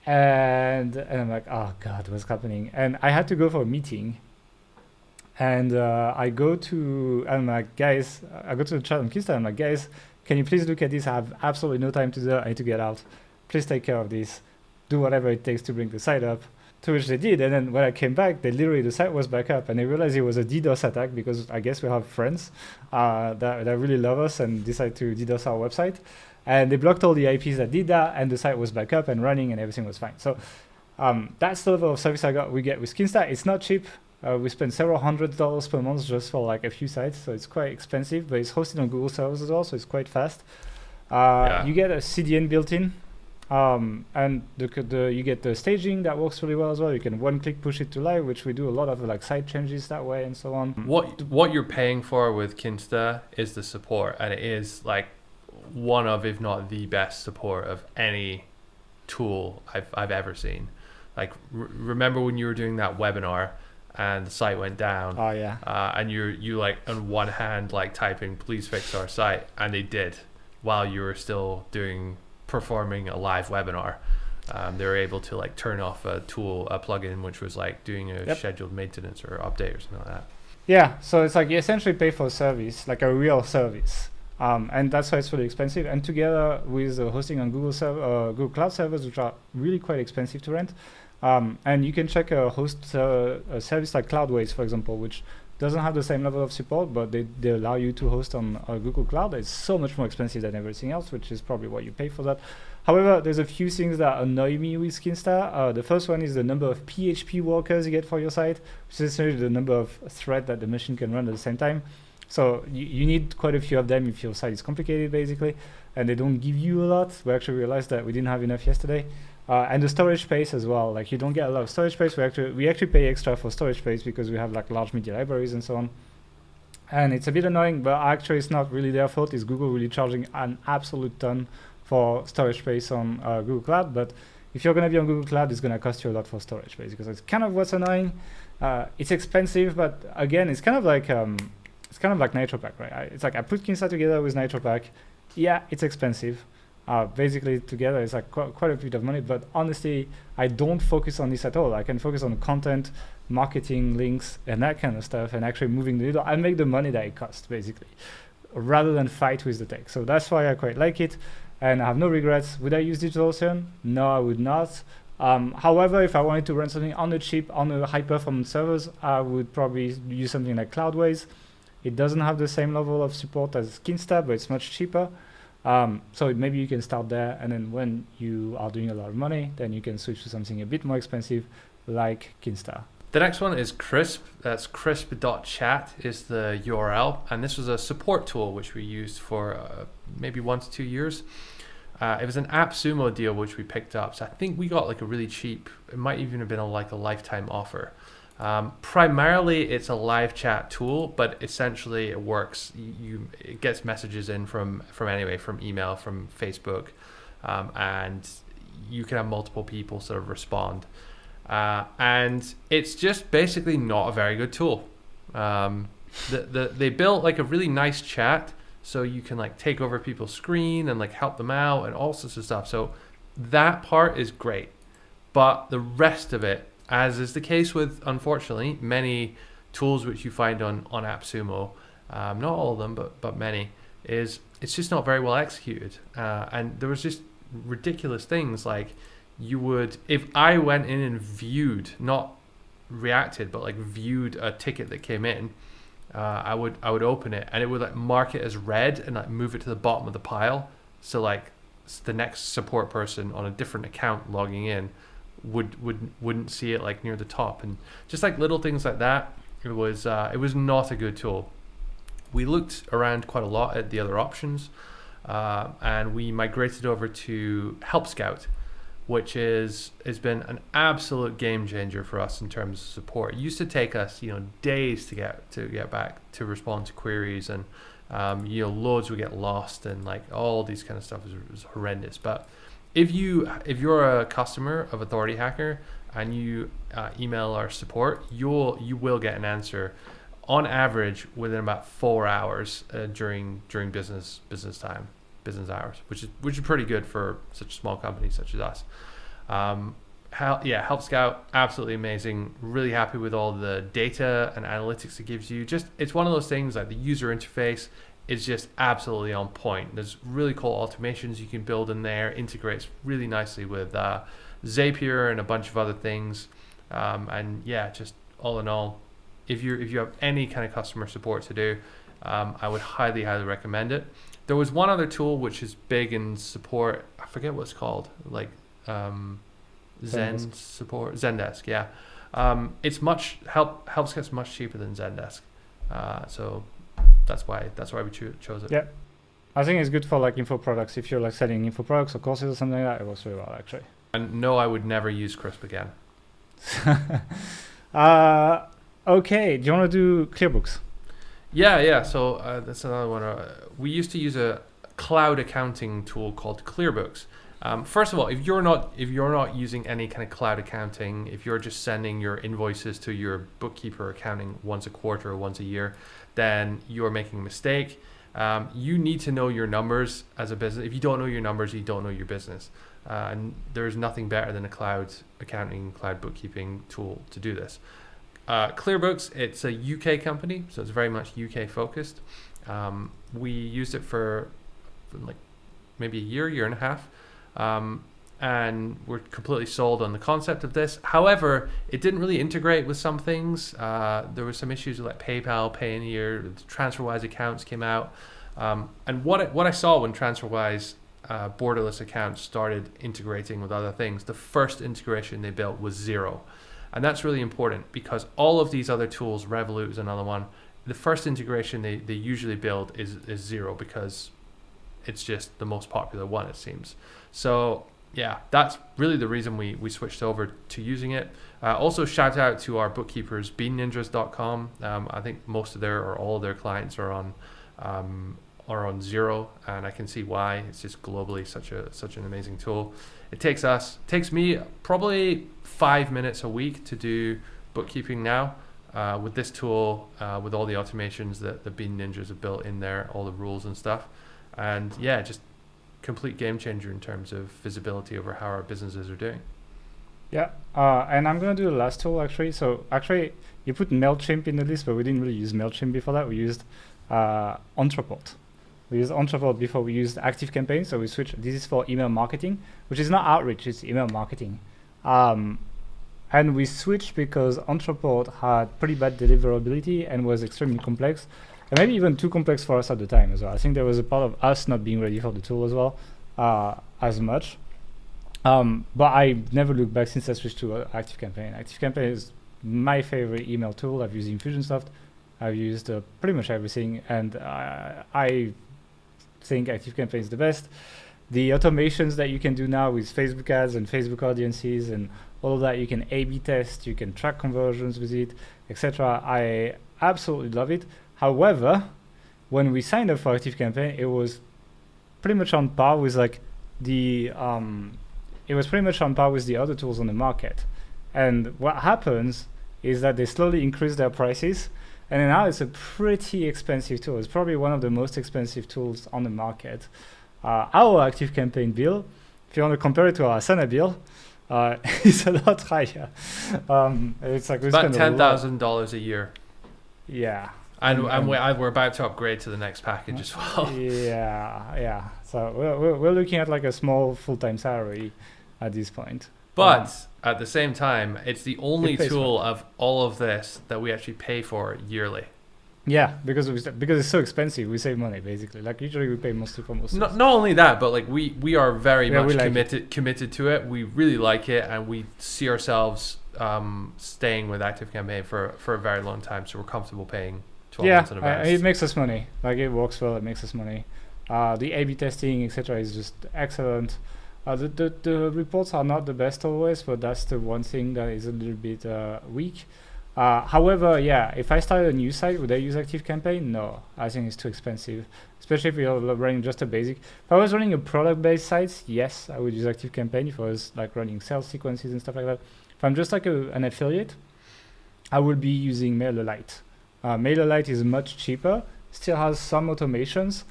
And I'm like, oh god, what's happening? And I had to go for a meeting, and I'm like, guys, I go to the chat on Kinta. I'm like, guys, can you please look at this? I have absolutely no time to do that. I need to get out. Please take care of this. Do whatever it takes to bring the site up. To which they did. And then when I came back, the site was back up, and they realized it was a DDoS attack, because I guess we have friends that really love us and decide to DDoS our website. And they blocked all the IPs that did that, and the site was back up and running, and everything was fine. So that's the level of service we get with Kinta. It's not cheap. We spend several $100s per month just for like a few sites, so it's quite expensive. But it's hosted on Google servers as well, so it's quite fast. You get a CDN built in, and you get the staging that works really well as well. You can one-click push it to live, which we do a lot of like site changes that way and so on. What you're paying for with Kinta is the support, and it is like one of, if not the best support of any tool I've ever seen. Like remember when you were doing that webinar and the site went down? Oh yeah. And you like on one hand like typing please fix our site, and they did while you were still performing a live webinar. They were able to like turn off a plugin which was like doing a scheduled maintenance or update or something like that. Yeah, so it's like you essentially pay for a service, like a real service. And that's why it's really expensive. And together with hosting on Google Cloud servers, which are really quite expensive to rent. And you can check a service like Cloudways, for example, which doesn't have the same level of support, but they allow you to host on Google Cloud. It's so much more expensive than everything else, which is probably what you pay for that. However, there's a few things that annoy me with Kinta. The first one is the number of PHP workers you get for your site, which is essentially the number of threads that the machine can run at the same time. So you need quite a few of them if your site is complicated, basically, and they don't give you a lot. We actually realized that we didn't have enough yesterday. And the storage space as well. Like you don't get a lot of storage space. We actually pay extra for storage space because we have like large media libraries and so on. And it's a bit annoying, but actually it's not really their fault. It's Google really charging an absolute ton for storage space on Google Cloud. But if you're going to be on Google Cloud, it's going to cost you a lot for storage space, because it's kind of what's annoying. It's expensive, but again, it's kind of like NitroPack, right? It's like I put Kinsta together with NitroPack. Yeah, it's expensive. Basically together it's like quite a bit of money, but honestly, I don't focus on this at all. I can focus on content, marketing, links, and that kind of stuff, and actually moving the needle. I make the money that it costs, basically, rather than fight with the tech. So that's why I quite like it, and I have no regrets. Would I use DigitalOcean? No, I would not. However, if I wanted to run something on a chip, on a high-performance servers, I would probably use something like Cloudways. It doesn't have the same level of support as Kinsta, but it's much cheaper. So maybe you can start there, and then when you are doing a lot of money, then you can switch to something a bit more expensive like Kinsta. The next one is Crisp. That's crisp.chat is the URL, and this was a support tool which we used for maybe 1 to 2 years. It was an AppSumo deal which we picked up, so I think we got like a really cheap, it might even have been a lifetime offer. Primarily it's a live chat tool, but essentially it works. It gets messages in from email, from Facebook, and you can have multiple people sort of respond. And it's just basically not a very good tool. They built like a really nice chat, so you can like take over people's screen and like help them out and all sorts of stuff. So that part is great, but the rest of it, as is the case with, unfortunately, many tools which you find on AppSumo, not all of them, but many, it's just not very well executed. And there was just ridiculous things like if I went in and viewed, not reacted, but like viewed a ticket that came in, I would open it and it would like mark it as read and like move it to the bottom of the pile. So like the next support person on a different account logging in wouldn't see it like near the top, and just like little things like that. It was not a good tool. We looked around quite a lot at the other options, and we migrated over to HelpScout, which has been an absolute game changer for us in terms of support. It used to take us days to get back to respond to queries, and loads would get lost, and like all these kind of stuff was horrendous. But if you're a customer of Authority Hacker and you email our support, you will get an answer on average within about 4 hours during business hours, which is pretty good for such a small company such as us. HelpScout, absolutely amazing. Really happy with all the data and analytics it gives you. Just it's one of those things like the user interface is just absolutely on point. There's really cool automations you can build in there. Integrates really nicely with Zapier and a bunch of other things. And yeah, just all in all, if you have any kind of customer support to do, I would highly recommend it. There was one other tool which is big in support. I forget what it's called. Like Zendesk. Yeah. HelpScout's much cheaper than Zendesk. So that's why we chose it. Yeah, I think it's good for like info products. If you're like selling info products or courses or something like that, it works very well actually. And no, I would never use Crisp again. Okay, do you want to do ClearBooks? Yeah. So that's another one. We used to use a cloud accounting tool called ClearBooks. First of all, if you're not using any kind of cloud accounting, if you're just sending your invoices to your bookkeeper accounting once a quarter or once a year, then you're making a mistake. You need to know your numbers as a business. If you don't know your numbers, you don't know your business. And there's nothing better than a cloud accounting, cloud bookkeeping tool to do this. ClearBooks, it's a UK company, so it's very much UK focused. We used it for like maybe a year and a half. And we're completely sold on the concept of this. However, it didn't really integrate with some things. There were some issues with like PayPal, Payoneer, the TransferWise accounts came out. And what I saw when TransferWise borderless accounts started integrating with other things, the first integration they built was zero. And that's really important because all of these other tools, Revolut is another one, the first integration they usually build is zero because it's just the most popular one, it seems. So yeah, that's really the reason we switched over to using it. Also, shout out to our bookkeepers, beanninjas.com. I think most of their or all of their clients are on Zero, and I can see why. It's just globally such an amazing tool. It takes me probably 5 minutes a week to do bookkeeping now. With this tool, with all the automations that the Bean Ninjas have built in there, all the rules and stuff, and yeah, just complete game changer in terms of visibility over how our businesses are doing. Yeah, and I'm gonna do the last tool actually. So actually, you put Mailchimp in the list, but we didn't really use Mailchimp before that. We used Ontraport. We used Ontraport before we used ActiveCampaign. So we switched. This is for email marketing, which is not outreach; it's email marketing. And we switched because Ontraport had pretty bad deliverability and was extremely complex, and maybe even too complex for us at the time as well. I think there was a part of us not being ready for the tool as well, as much. But I never looked back since I switched to ActiveCampaign. ActiveCampaign is my favorite email tool. I've used Infusionsoft. I've used pretty much everything, and I think ActiveCampaign is the best. The automations that you can do now with Facebook ads and Facebook audiences and all of that, you can A/B test, you can track conversions with it, etc. I absolutely love it. However, when we signed up for ActiveCampaign, it was pretty much on par with like the other tools on the market. And what happens is that they slowly increase their prices, and now it's a pretty expensive tool. It's probably one of the most expensive tools on the market. Our ActiveCampaign bill, if you want to compare it to our Asana bill, it's a lot higher. It's like we about spend $10,000 a year. Yeah. And we're about to upgrade to the next package as well. Yeah. So we're looking at like a small full-time salary at this point. But at the same time, it's the only tool of all of this that we actually pay for yearly. Yeah, because it's so expensive, we save money basically. Like usually we pay mostly for most. Not only that, but like we are very much like committed to it. We really like it, and we see ourselves staying with ActiveCampaign for a very long time. So we're comfortable paying 12 months in advance. It makes us money. Like it works well. It makes us money. The A/B testing, etc., is just excellent. The reports are not the best always, but that's the one thing that is a little bit weak. However, yeah, if I started a new site, would I use ActiveCampaign? No, I think it's too expensive, especially if you're running just a basic. If I was running a product-based site, yes, I would use ActiveCampaign. If I was like running sales sequences and stuff like that. If I'm just like an affiliate, I would be using MailerLite. MailerLite is much cheaper, still has some automations,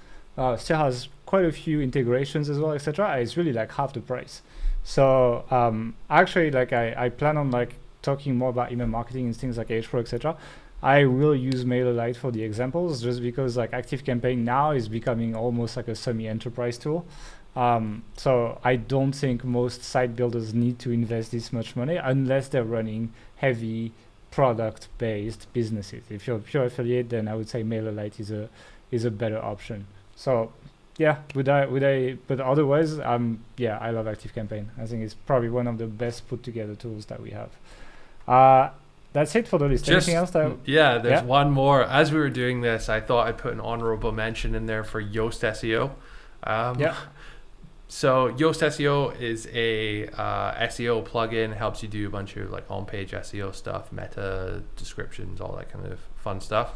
still has quite a few integrations as well, etc. It's really like half the price. So actually, like I plan on like talking more about email marketing and things like HPro, etc. I will use MailerLite for the examples, just because like ActiveCampaign now is becoming almost like a semi-enterprise tool. So I don't think most site builders need to invest this much money unless they're running heavy product-based businesses. If you're a pure affiliate, then I would say MailerLite is a better option. So yeah, would I? But otherwise, yeah, I love ActiveCampaign. I think it's probably one of the best put together tools that we have. That's it for the list. Anything else? There's one more. As we were doing this, I thought I'd put an honorable mention in there for Yoast SEO. So Yoast SEO is a SEO plugin. Helps you do a bunch of like on-page SEO stuff, meta descriptions, all that kind of fun stuff.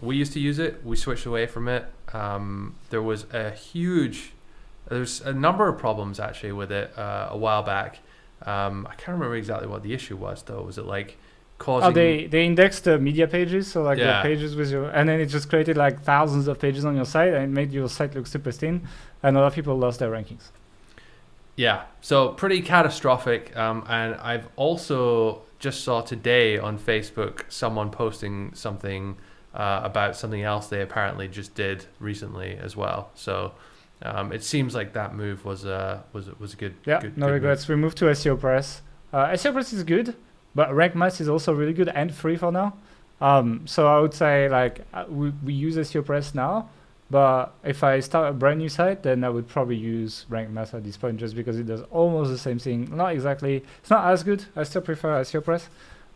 We used to use it. We switched away from it. There's a number of problems actually with it a while back. I can't remember exactly what the issue was though. Was it like causing? They indexed the media pages, so like the pages with your, and then it just created like thousands of pages on your site, and it made your site look super thin, and a lot of people lost their rankings. Yeah, so pretty catastrophic. And I've also just saw today on Facebook someone posting something about something else they apparently just did recently as well. So it seems like that move was a good. Yeah, no regrets. We moved to SEO Press. SEO Press is good, but RankMass is also really good and free for now. So I would say like we use SEO Press now, but if I start a brand new site, then I would probably use RankMass at this point, just because it does almost the same thing. Not exactly. It's not as good. I still prefer SEO Press,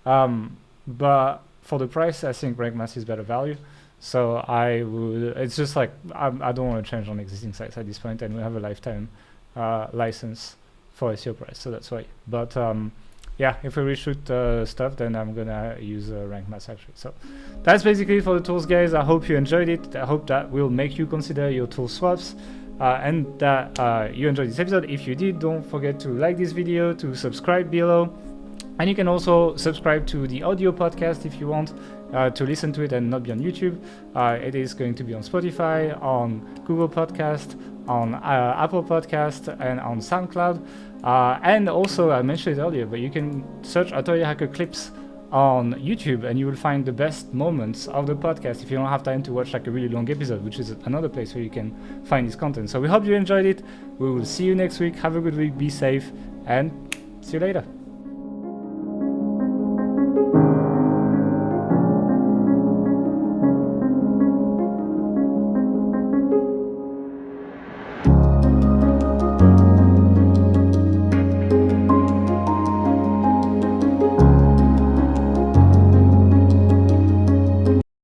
but for the price, I think RankMass is better value. So I would. It's just like I don't want to change on existing sites at this point, and we have a lifetime license for SEO price, so that's why. But yeah, if we reshoot stuff, then I'm gonna use Membermass actually. So that's basically it for the tools, guys. I hope you enjoyed it. I hope that will make you consider your tool swaps, and that you enjoyed this episode. If you did, don't forget to like this video, to subscribe below, and you can also subscribe to the audio podcast if you want to listen to it and not be on YouTube. It is going to be on Spotify, on Google Podcast, on Apple Podcast, and on SoundCloud. And also, I mentioned it earlier, but you can search Authority Hacker clips on YouTube and you will find the best moments of the podcast if you don't have time to watch like a really long episode, which is another place where you can find this content. So we hope you enjoyed it. We will see you next week. Have a good week, be safe, and see you later.